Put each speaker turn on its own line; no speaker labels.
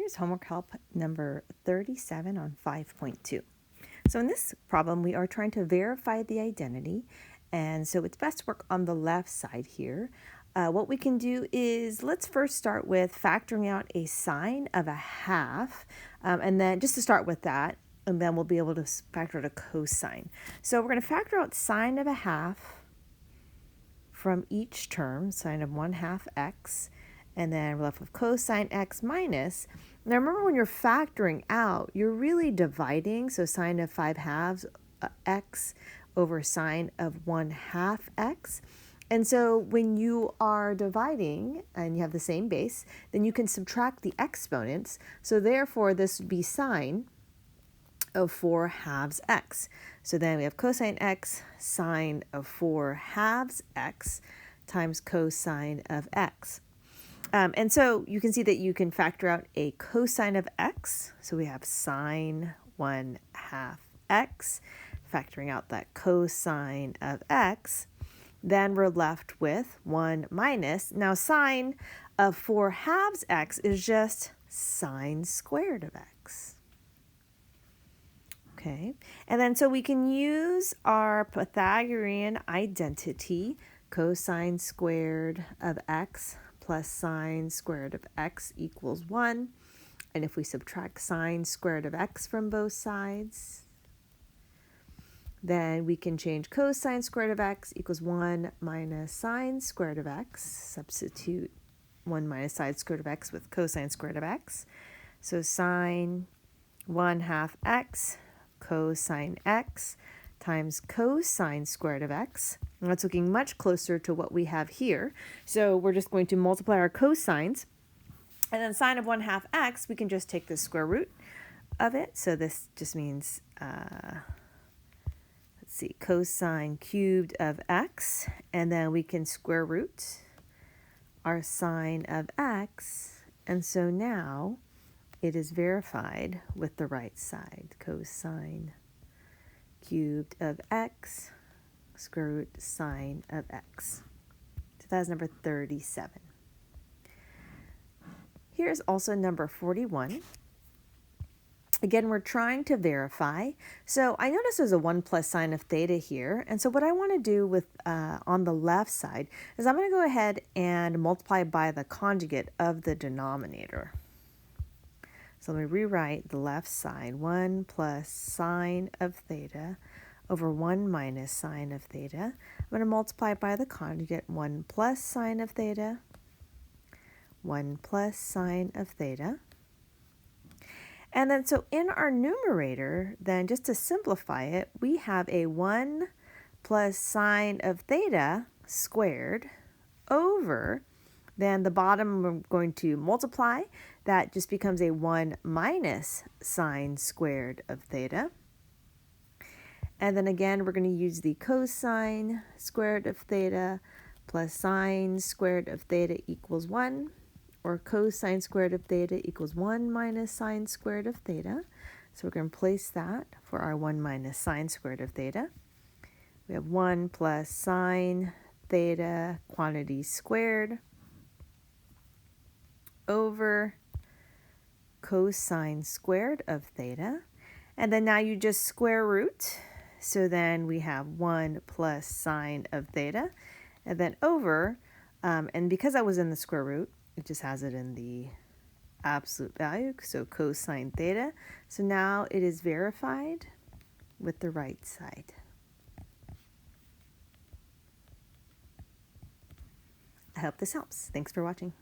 Here's homework help number 37 on 5.2. So in this problem, we are trying to verify the identity, and so it's best to work on the left side here. What we can do is let's first start with factoring out a sine of a half, and then just to start with that, and then we'll be able to factor out a cosine. So we're going to factor out sine of a half from each term, sine of 1/2 x, and then we're left with cosine x minus. Now remember, when you're factoring out, you're really dividing, so sine of 5/2 x over sine of 1/2 x. And so when you are dividing and you have the same base, then you can subtract the exponents. So therefore, this would be sine of 4/2 x. So then we have cosine x, sine of 4/2 x times cosine of x. And so you can see that you can factor out a cosine of x. So we have sine 1/2 x, factoring out that cosine of x. Then we're left with 1 minus. Now sine of 4/2 x is just sine squared of x. Okay, and then so we can use our Pythagorean identity, cosine squared of x plus sine squared of x equals 1. And if we subtract sine squared of x from both sides, then we can change cosine squared of x equals 1 minus sine squared of x. Substitute 1 minus sine squared of x with cosine squared of x. So sine 1/2 x cosine x times cosine squared of x. And that's looking much closer to what we have here. So we're just going to multiply our cosines. And then sine of 1/2 x, we can just take the square root of it. So this just means, let's see, cosine cubed of x. And then we can square root our sine of x. And so now it is verified with the right side. Cosine cubed of x, square root sine of x. So that's number 37. Here's also number 41. Again, we're trying to verify. So I notice there's a 1 plus sine of theta here. And so what I want to do with on the left side is I'm going to go ahead and multiply by the conjugate of the denominator. So let me rewrite the left side, 1 plus sine of theta over 1 minus sine of theta. I'm going to multiply by the conjugate, 1 plus sine of theta, 1 plus sine of theta. And then so in our numerator, then just to simplify it, we have a 1 plus sine of theta squared over, then the bottom we're going to multiply. That just becomes a 1 minus sine squared of theta. And then again, we're going to use the cosine squared of theta plus sine squared of theta equals 1, or cosine squared of theta equals 1 minus sine squared of theta. So we're going to place that for our 1 minus sine squared of theta. We have 1 plus sine theta quantity squared over cosine squared of theta. And then now you just square root. So then we have 1 plus sine of theta, and then over, and because I was in the square root, it just has it in the absolute value, so cosine theta. So now it is verified with the right side. I hope this helps. Thanks for watching.